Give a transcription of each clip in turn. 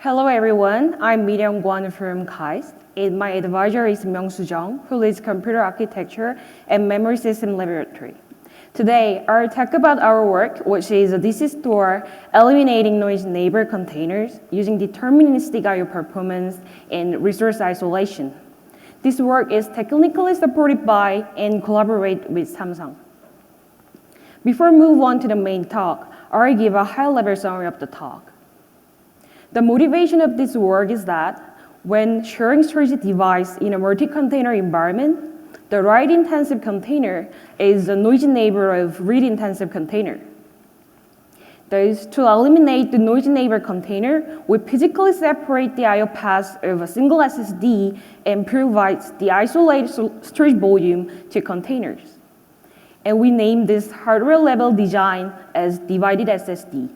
Hello everyone, I'm Miryeong from KAIST, and my advisor is Myoungsoo Jung, who leads Computer Architecture and Memory System Laboratory. Today, I'll talk about our work, which is a DC store eliminating noise neighbor containers using deterministic I/O performance and resource isolation. This work is technically supported by and collaborate with Samsung. Before we move on to the main talk, I'll give a high-level summary of the talk. The motivation of this work is that when sharing storage device in a multi-container environment, the write-intensive container is a noisy neighbor of read-intensive container. Thus, to eliminate the noisy neighbor container, we physically separate the I/O paths of a single SSD and provide the isolated storage volume to containers. And we name this hardware-level design as divided SSD.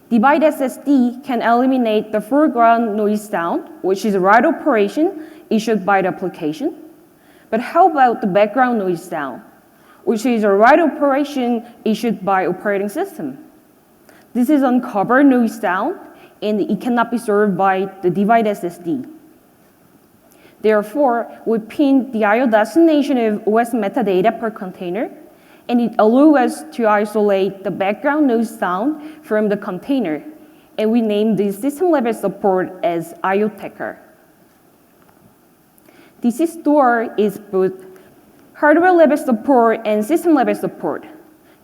Divided SSD can eliminate the foreground noise sound, which is a write operation issued by the application. But how about the background noise sound, which is a write operation issued by operating system? This is uncovered noise sound, and it cannot be served by the divided SSD. Therefore, we pin the I/O destination of OS metadata per container, and it allows us to isolate the background noise sound from the container, and we name this system-level support as I/O Tacker. DC store is both hardware-level support and system-level support.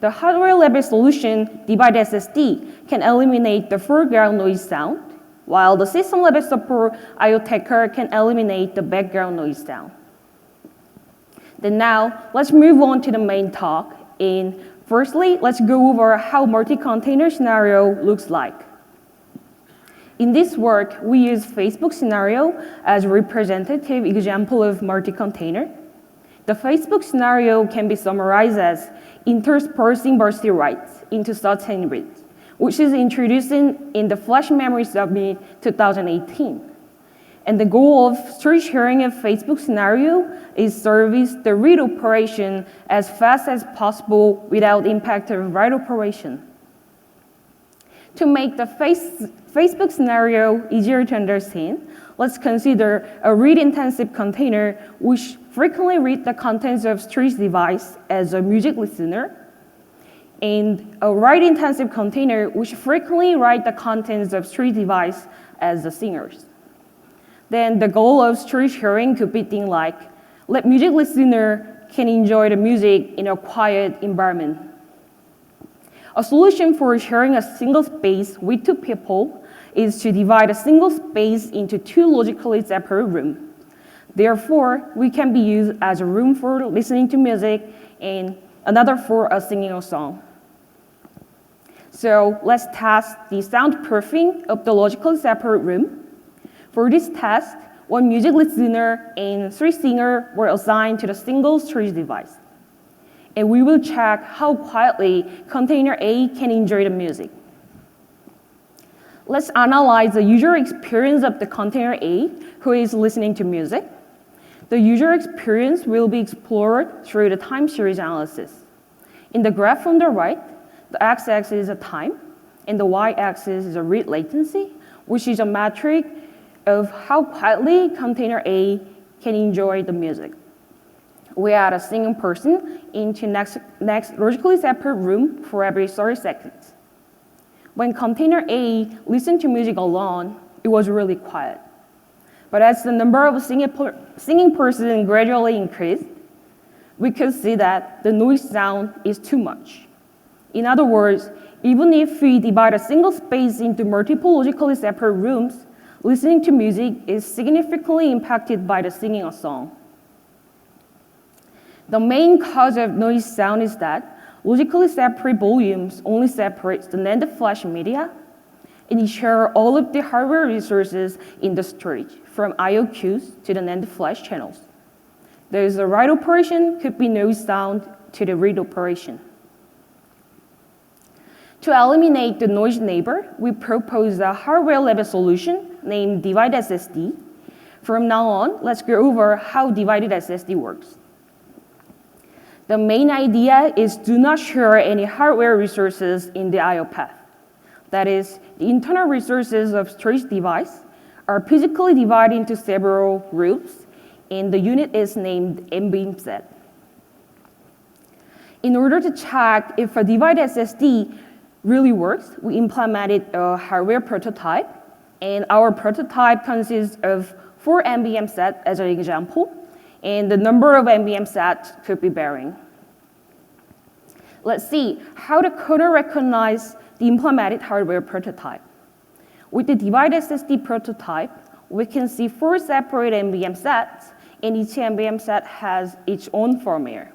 The hardware-level solution, divided SSD, can eliminate the foreground noise sound, while the system-level support, I/O Tacker, can eliminate the background noise sound. Then now, let's move on to the main talk. And firstly, let's go over how multi-container scenario looks like. In this work, we use Facebook scenario as a representative example of multi-container. The Facebook scenario can be summarized as interspersing bursty writes into certain reads, which is introduced in the Flash Memory Summit 2018. And the goal of storage sharing of Facebook scenario is service the read operation as fast as possible without impact of write operation. To make the Facebook scenario easier to understand, let's consider a read-intensive container which frequently reads the contents of storage device as a music listener, and a write-intensive container which frequently writes the contents of storage device as the singers. Then the goal of storage sharing could be things like, let music listener can enjoy the music in a quiet environment. A solution for sharing a single space with two people is to divide a single space into two logically separate rooms. Therefore, we can be used as a room for listening to music and another for singing a song. So let's test the soundproofing of the logically separate room. For this test, one music listener and three singers were assigned to the single storage device. And we will check how quietly container A can enjoy the music. Let's analyze the user experience of the container A who is listening to music. The user experience will be explored through the time series analysis. In the graph on the right, the x-axis is a time, and the y-axis is a read latency, which is a metric of how quietly container A can enjoy the music. We add a single person into next logically separate room for every 30 seconds. When container A listened to music alone, it was really quiet. But as the number of singing persons gradually increased, we could see that the noise sound is too much. In other words, even if we divide a single space into multiple logically separate rooms, listening to music is significantly impacted by the singing a song. The main cause of noise sound is that logically separate volumes only separates the NAND flash media, and it shares all of the hardware resources in the storage, from I/O queues to the NAND flash channels. Thus, the write operation could be noise sound to the read operation. To eliminate the noise neighbor, we propose a hardware-level solution named divided SSD. From now on, let's go over how divided SSD works. The main idea is do not share any hardware resources in the I/O path. that is, the internal resources of storage device, are physically divided into several groups, and the unit is named NBIM set. In order to check if a divided SSD really works, we implemented a hardware prototype, and our prototype consists of 4 NVM sets as an example, and the number of NVM sets could be varying. Let's see how the kernel recognizes the implemented hardware prototype. With the divided SSD prototype, we can see 4 separate NVM sets, and each NVM set has its own firmware.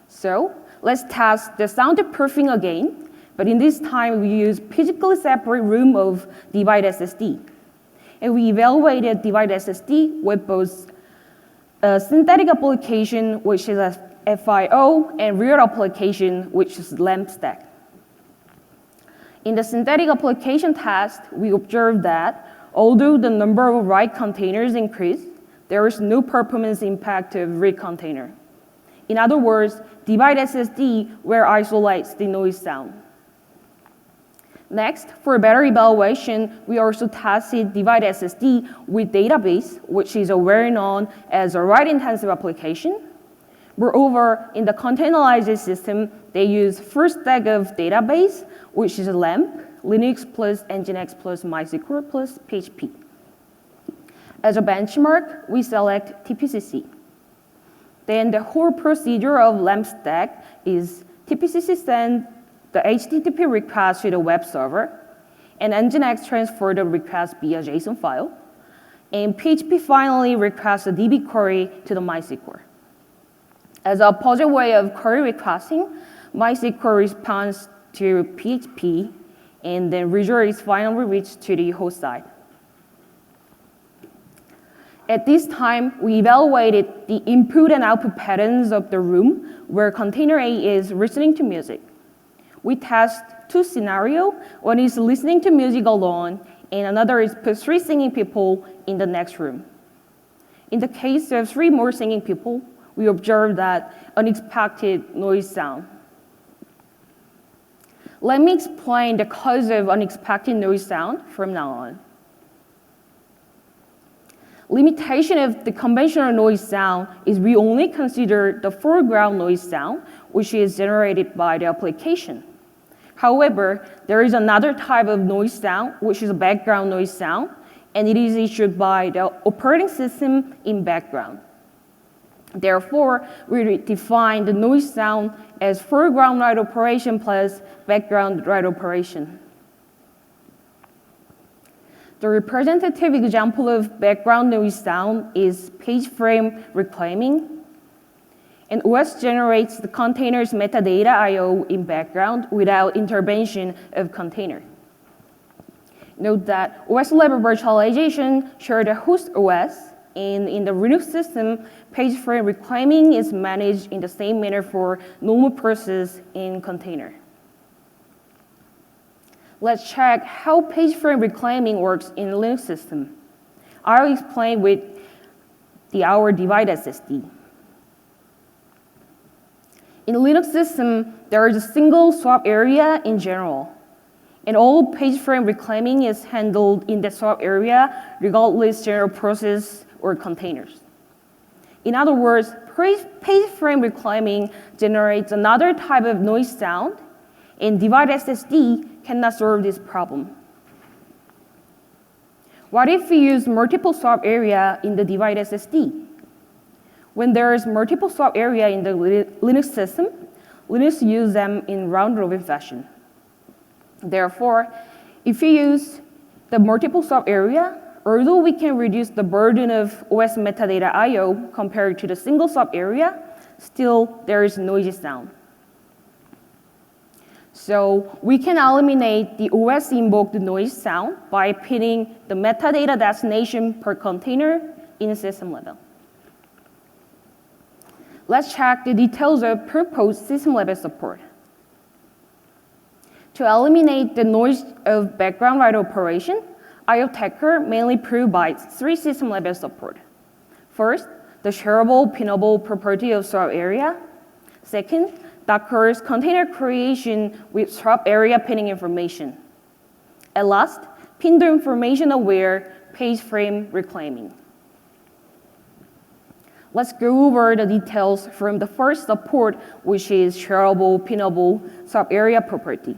So let's test the soundproofing again, but in this time we use physically separate room of divided SSD. And we evaluated divided SSD with both a synthetic application, which is a FIO, and real application, which is LAMP stack. In the synthetic application test, we observed that although the number of write containers increased, there is no performance impact of read container. In other words, divided SSD will isolate the noise sound. Next, for better evaluation, we also tested divided SSD with database, which is well-known as a write-intensive application. Moreover, in the containerized system, they use first stack of database, which is LAMP, Linux plus Nginx plus MySQL plus PHP. As a benchmark, we select TPCC. Then the whole procedure of LAMP stack is TPCC send the HTTP request to the web server, and Nginx transfer the request via JSON file, and PHP finally requests a DB query to the MySQL. As a positive way of query requesting, MySQL responds to PHP, and then result is finally reached to the host side. At this time, we evaluated the input and output patterns of the room where container A is listening to music. We test 2 scenarios. One is listening to music alone, and another is put 3 singing people in the next room. In the case of 3 more singing people, we observed that unexpected noise sound. Let me explain the cause of unexpected noise sound from now on. Limitation of the conventional noise sound is we only consider the foreground noise sound, which is generated by the application. However, there is another type of noise sound, which is a background noise sound, and it is issued by the operating system in background. Therefore, we define the noise sound as foreground write operation plus background write operation. The representative example of background noise sound is page frame reclaiming. And OS generates the container's metadata I/O in background without intervention of container. Note that OS level virtualization shares the host OS, and in the Linux system, page frame reclaiming is managed in the same manner for normal process in container. Let's check how page frame reclaiming works in Linux system. I'll explain with our divided SSD. In Linux system, there is a single swap area in general, and all page frame reclaiming is handled in the swap area regardless general process or containers. In other words, page frame reclaiming generates another type of noise sound, and divided SSD cannot solve this problem. What if we use multiple swap area in the divided SSD? When there is multiple swap area in the Linux system, Linux uses them in round-robin fashion. Therefore, if we use the multiple swap area, although we can reduce the burden of OS metadata I/O compared to the single swap area, still there is noisy sound. So we can eliminate the OS invoked noise sound by pinning the metadata destination per container in system level. Let's check the details of proposed system level support. To eliminate the noise of background write operation, I/O Tacker mainly provides 3 system level support. First, the Sharable Pinnable property of swap area. Second, Docker's container creation with swap area pinning information. At last, pinned information-aware page frame reclaiming. Let's go over the details from the first support, which is Sharable, Pinnable, swap area property.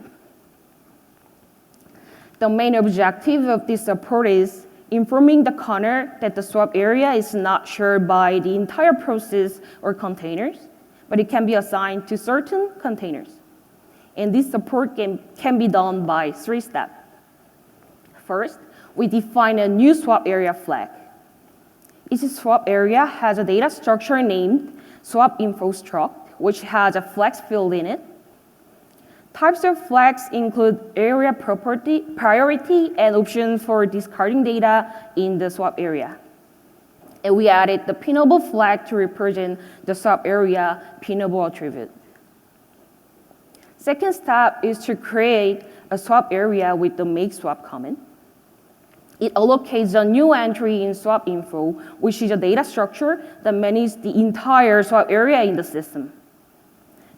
The main objective of this support is informing the kernel that the swap area is not shared by the entire process or containers, but it can be assigned to certain containers. And this support can be done by 3 steps. First, we define a new swap area flag. Each swap area has a data structure named swap info struct, which has a flags field in it. Types of flags include area property, priority, and options for discarding data in the swap area. And we added the pinnable flag to represent the swap area pinnable attribute. Second step is to create a swap area with the make swap comment. It allocates a new entry in swap info, which is a data structure that manages the entire swap area in the system.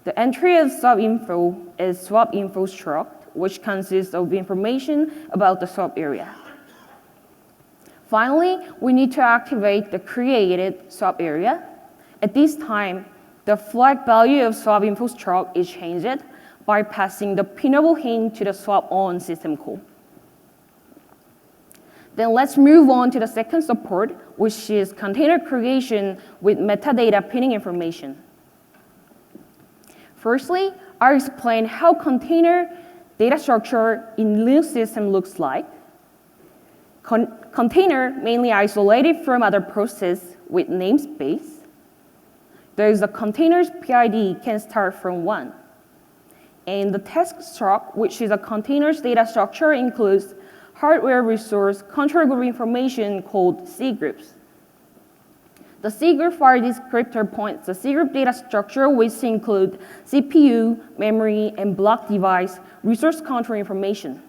The entry of swap info is swap info struct, which consists of information about the swap area. Finally, we need to activate the created swap area. At this time, the flag value of swap info struct is changed by passing the pinnable hint to the swap on system call. Then let's move on to the second support, which is container creation with metadata pinning information. Firstly, I'll explain how container data structure in Linux system looks like. Container mainly isolated from other process with namespace. There is a container's PID can start from 1. And the task struct, which is a container's data structure, includes hardware resource control group information called Cgroups. The Cgroup file descriptor points the Cgroup data structure, which include CPU, memory, and block device resource control information.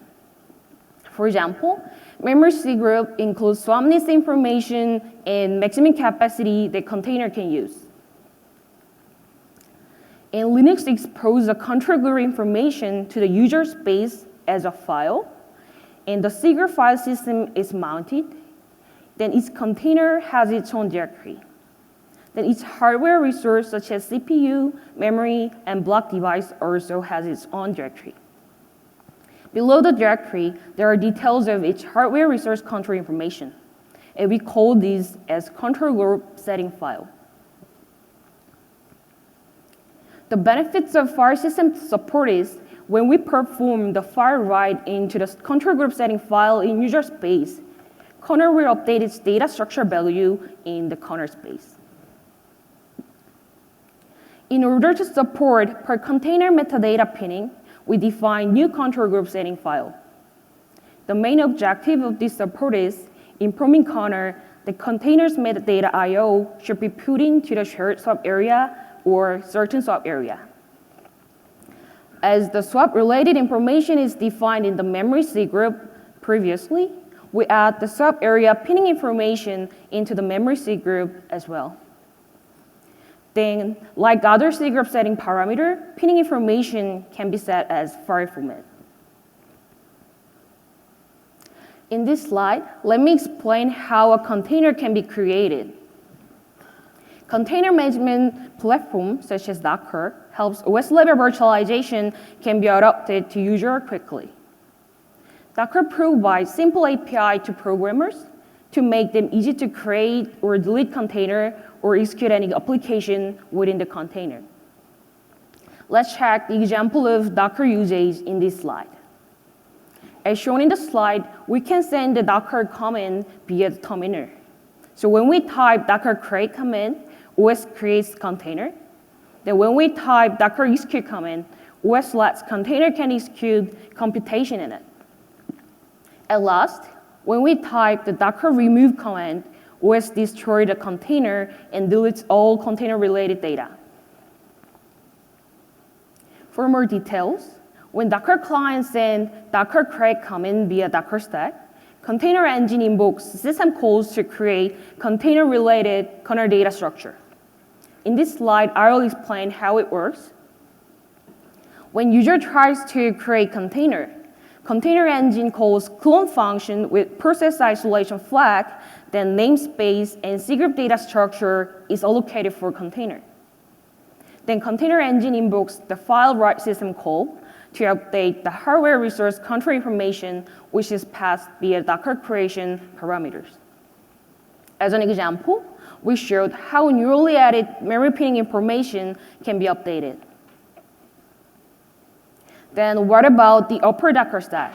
For example, memory Cgroup includes swampness information and maximum capacity the container can use. And Linux exposes the control group information to the user space as a file, and the Cgroup file system is mounted. Then each container has its own directory. Then each hardware resource, such as CPU, memory, and block device, also has its own directory. Below the directory, there are details of each hardware resource control information, and we call these as control group setting file. The benefits of file system support is when we perform the file write into the control group setting file in user space, kernel will update its data structure value in the kernel space. In order to support per container metadata pinning, we define new control group setting file. The main objective of this support is informing kernel the container's metadata I/O should be put into the shared swap area or certain swap area. As the swap-related information is defined in the memory Cgroup previously, we add the swap area pinning information into the memory Cgroup as well. Then, like other Cgroup setting parameter, pinning information can be set as file format. In this slide, let me explain how a container can be created. Container management platform, such as Tacker, helps OS-level virtualization can be adopted to user quickly. Tacker provides simple API to programmers to make them easy to create or delete container or execute any application within the container. Let's check the example of Tacker usage in this slide. As shown in the slide, we can send the Tacker command via the terminal. So when we type Tacker create command, OS creates container. Then when we type Tacker execute command, OS lets container can execute computation in it. At last, when we type the Tacker remove command, OS destroys the container and deletes all container-related data. For more details, when Tacker client sends Tacker create command via Tacker stack, container engine invokes system calls to create container-related kernel data structure. In this slide, I will explain how it works. When user tries to create container engine calls clone function with process isolation flag, then namespace and Cgroup data structure is allocated for container. Then container engine invokes the file write system call to update the hardware resource control information, which is passed via Docker creation parameters. As an example, we showed how newly added memory pinning information can be updated. Then what about the upper Docker stack?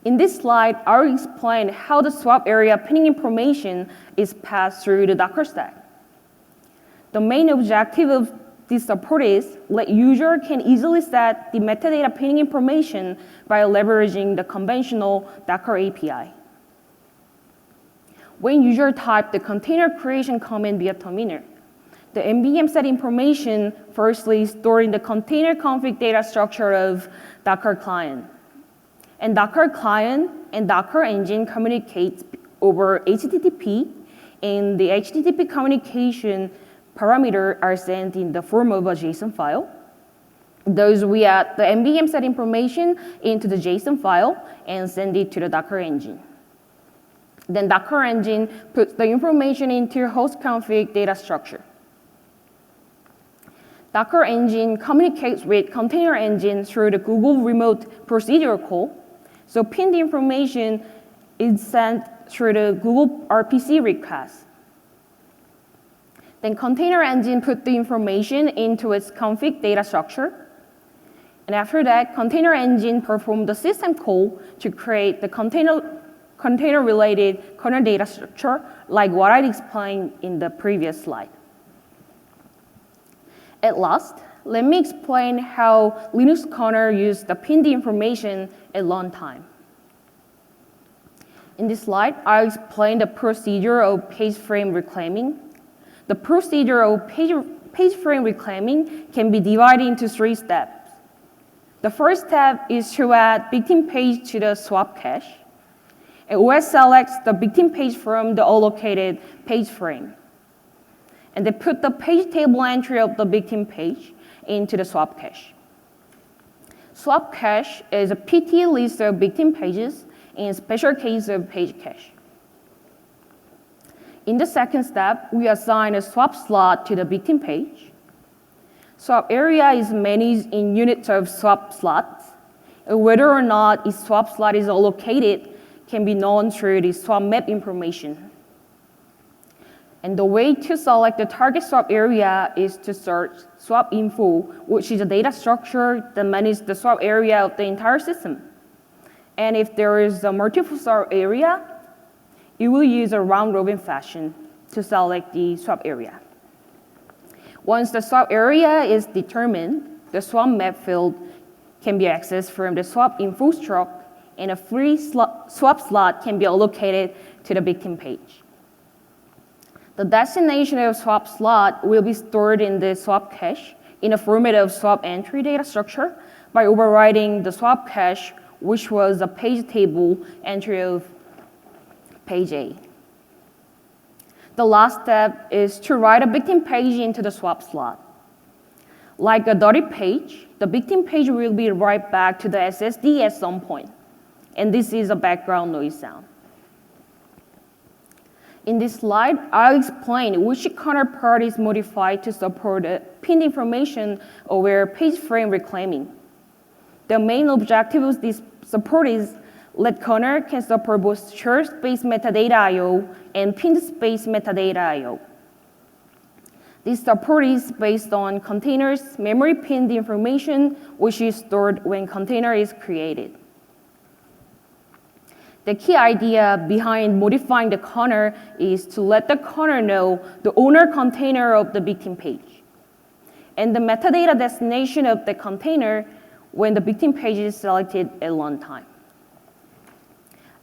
In this slide, I'll explain how the swap area pinning information is passed through the Docker stack. The main objective of this support is that user can easily set the metadata pinning information by leveraging the conventional Docker API. When user type the container creation command via terminal, the npm set information firstly is stored in the container config data structure of Docker client. And Docker client and Docker engine communicate over HTTP, and the HTTP communication parameter are sent in the form of a JSON file. Those we add the npm set information into the JSON file and send it to the Docker engine. Then Docker engine puts the information into host config data structure. Docker engine communicates with container engine through the Google remote procedure call. So pinned information is sent through the Google RPC request. Then container engine put the information into its config data structure. And after that, container engine performed the system call to create the container-related kernel data structure, like what I explained in the previous slide. At last, let me explain how Linux kernel uses the pinned information at runtime. In this slide, I'll explain the procedure of page frame reclaiming. The procedure of page frame reclaiming can be divided into 3 steps. The first step is to add victim page to the swap cache. And OS selects the victim page from the allocated page frame. And they put the page table entry of the victim page into the swap cache. Swap cache is a PT list of victim pages in special case of page cache. In the second step, we assign a swap slot to the victim page. Swap area is managed in units of swap slots. And whether or not a swap slot is allocated can be known through the swap map information. And the way to select the target swap area is to search swap info, which is a data structure that manages the swap area of the entire system. And if there is a multiple swap area, you will use a round-robin fashion to select the swap area. Once the swap area is determined, the swap map field can be accessed from the swap info struct, and a free swap slot can be allocated to the victim page. The destination of swap slot will be stored in the swap cache in a format of swap entry data structure by overriding the swap cache, which was a page table entry of page A. The last step is to write a victim page into the swap slot. Like a dirty page, the victim page will be write back to the SSD at some point. And this is a background noise sound. In this slide, I'll explain which counterpart is modified to support pinned information aware page frame reclaiming. The main objective of this support is that kernel can support both shared space metadata I/O and pinned space metadata I/O. This support is based on containers memory pinned information, which is stored when container is created. The key idea behind modifying the kernel is to let the kernel know the owner container of the victim page and the metadata destination of the container when the victim page is selected at runtime.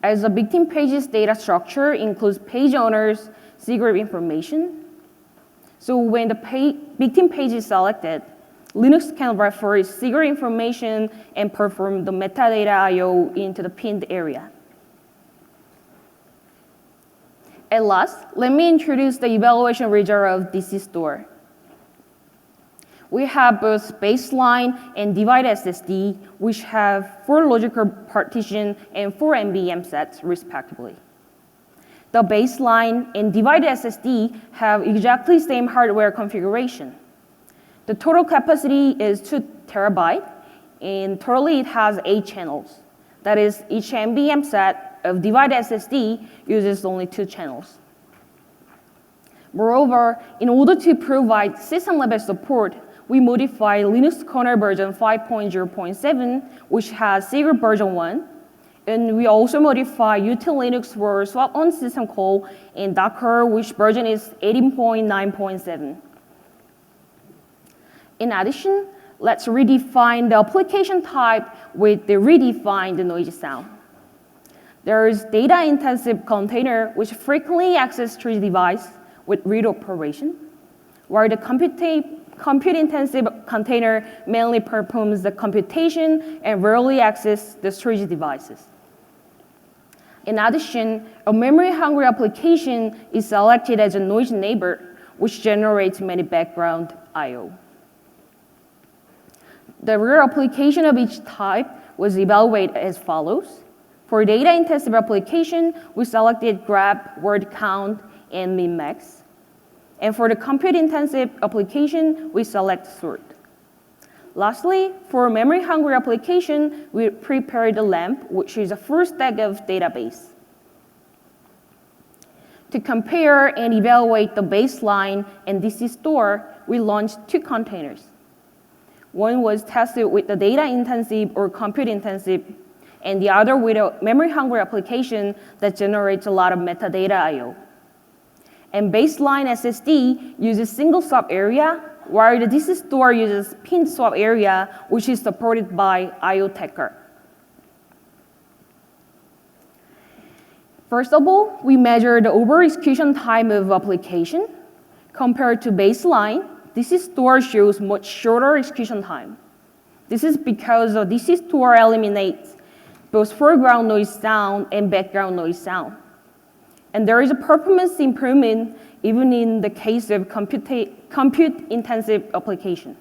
As the victim page's data structure includes page owners, Cgroup information, so when the victim page is selected, Linux can refer Cgroup information and perform the metadata I/O into the pinned area. At last, let me introduce the evaluation result of DC store. We have both baseline and divide SSD, which have 4 logical partition and 4 NVM sets, respectively. The baseline and divide SSD have exactly same hardware configuration. The total capacity is 2 terabyte, and totally it has 8 channels. That is, each NVM set of divide SSD uses only 2 channels. Moreover, in order to provide system-level support, we modify Linux kernel version 5.0.7, which has Cgroup version 1, and we also modify util-linux for swap-on system call and Tacker, which version is 18.9.7. In addition, let's redefine the application type with the redefined noisy sound. There is data-intensive container, which frequently accesses storage device with read operation, while the compute-intensive container mainly performs the computation and rarely accesses the storage devices. In addition, a memory-hungry application is selected as a noisy neighbor, which generates many background I/O. The real application of each type was evaluated as follows. For data-intensive application, we selected grab, word count, and min-max. And for the compute-intensive application, we select sort. Lastly, for memory-hungry application, we prepared the LAMP, which is a full stack of database. To compare and evaluate the baseline and DC store, we launched 2 containers. One was tested with the data-intensive or compute-intensive, and the other with a memory-hungry application that generates a lot of metadata I/O. And baseline SSD uses single swap area, while the DC store uses pinned swap area, which is supported by I/O Tacker. First of all, we measure the overall execution time of application. Compared to baseline, DC store shows much shorter execution time. This is because the DC store eliminates both foreground noise sound and background noise sound. And there is a performance improvement even in the case of compute-intensive application.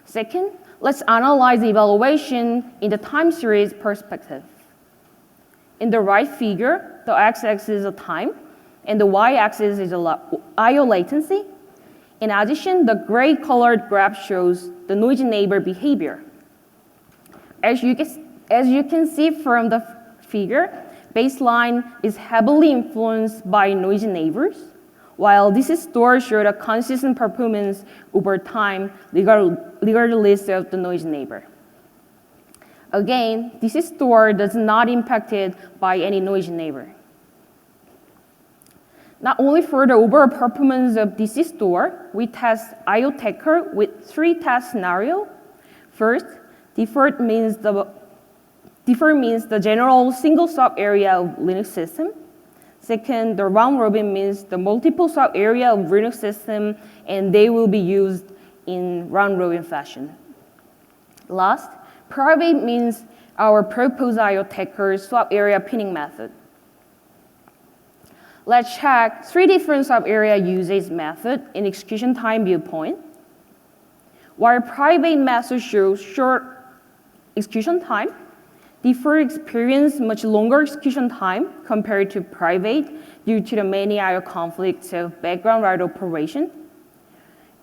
Second, let's analyze the evaluation in the time series perspective. In the right figure, the x-axis is time, and the y-axis is I/O latency. In addition, the gray-colored graph shows the noisy neighbor behavior. As you can see from the figure, baseline is heavily influenced by noisy neighbors, while DC store showed a consistent performance over time regardless of the noisy neighbor. Again, DC store does not impacted by any noisy neighbor. Not only for the overall performance of DC store, we test I/O Tacker with 3 test scenarios. First, default means the general single swap area of Linux system. Second, the round robin means the multiple swap area of Linux system, and they will be used in round robin fashion. Last, private means our proposed I/O Tacker swap area pinning method. Let's check 3 different swap area usage method in execution time viewpoint. While private method shows short execution time, default experience much longer execution time compared to private due to the many I/O conflicts of background write operation.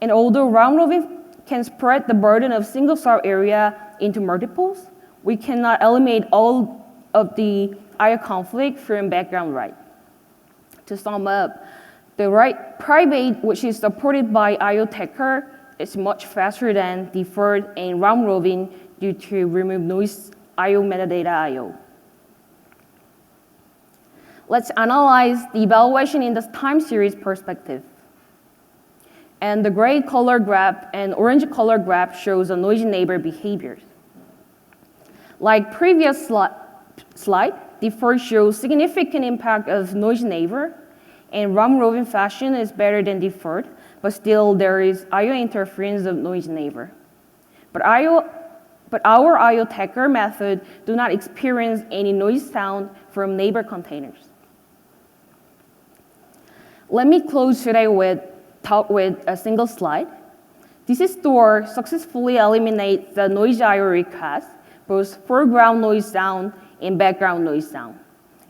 And although round robin can spread the burden of single swap area into multiples, we cannot eliminate all of the I/O conflict from background write. To sum up, the private, which is supported by I/O Tacker, is much faster than default and round robin due to remove noise I/O metadata I/O. Let's analyze the evaluation in the time series perspective. And the gray color graph and orange color graph shows the noisy neighbor behaviors. Like previous slide, default shows significant impact of noisy neighbor, and round robin fashion is better than default, but still there is I/O interference of noisy neighbor. But our I/O Tacker method do not experience any noise sound from neighbor containers. Let me close today with taught with a single slide. This store successfully eliminates the noisy I/O request, both foreground noise sound and background noise sound,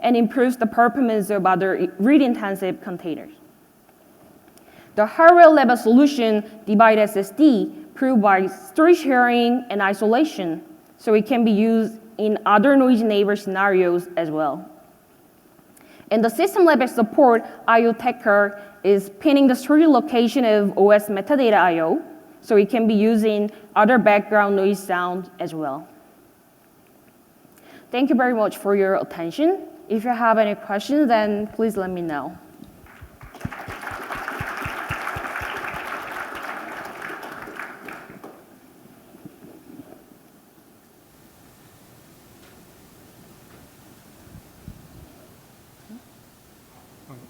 and improves the performance of other read-intensive containers. The hardware level solution divide SSD provides storage sharing and isolation, so it can be used in other noisy neighbor scenarios as well. And the system level support I/O Tacker is pinning the storage location of OS metadata I/O, so it can be used in other background noise sound as well. Thank you very much for your attention. If you have any questions, then please let me know.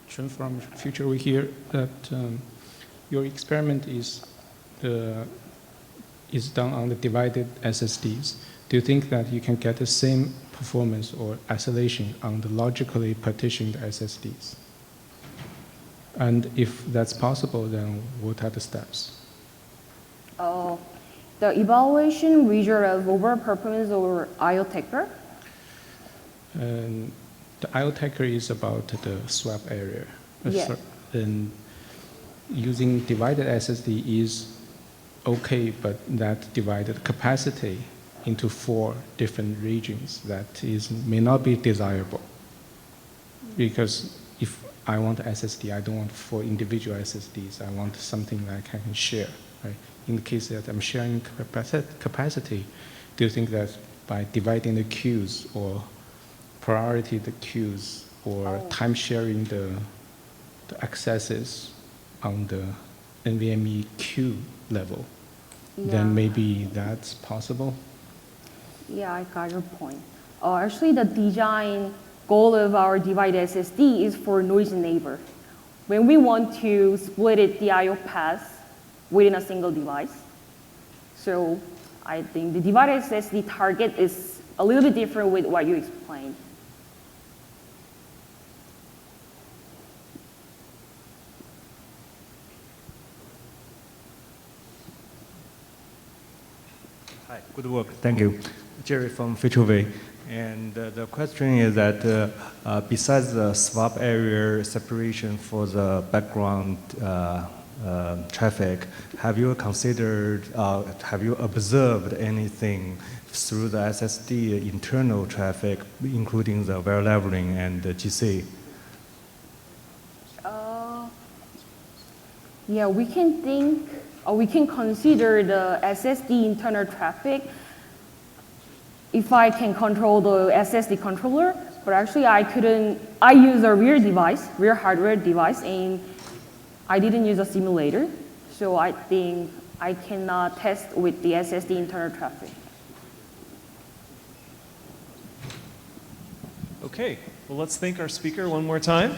Chun from Future, we hear that your experiment is done on the divided SSDs. Do you think that you can get the same performance or isolation on the logically partitioned SSDs? And if that's possible, then what are the steps? The evaluation result of overall performance over I/O Tacker? And the I/O Tacker is about the swap area. Yeah. And using divided SSD is okay, but that divided capacity into 4 different regions that may not be desirable. Because if I want SSD, I don't want 4 individual SSDs. I want something that I can share. Right? In the case that I'm sharing capacity, do you think that by dividing the queues or priority the queues or time sharing the accesses on the NVMe queue level, then maybe that's possible? Yeah, I got your point. Actually, the design goal of our divided SSD is for noisy neighbor. When we want to split it the I/O paths within a single device. So I think the divided SSD target is a little bit different with what you explained. Hi, good work. Thank you. Jerry from Future. And the question is that besides the swap area separation for the background traffic, have you considered, have you observed anything through the SSD internal traffic, including the wire leveling and the GC? Yeah, we can consider the SSD internal traffic if I can control the SSD controller, but actually I use a real hardware device, and I didn't use a simulator, so I think I cannot test with the SSD internal traffic. Okay, well let's thank our speaker one more time.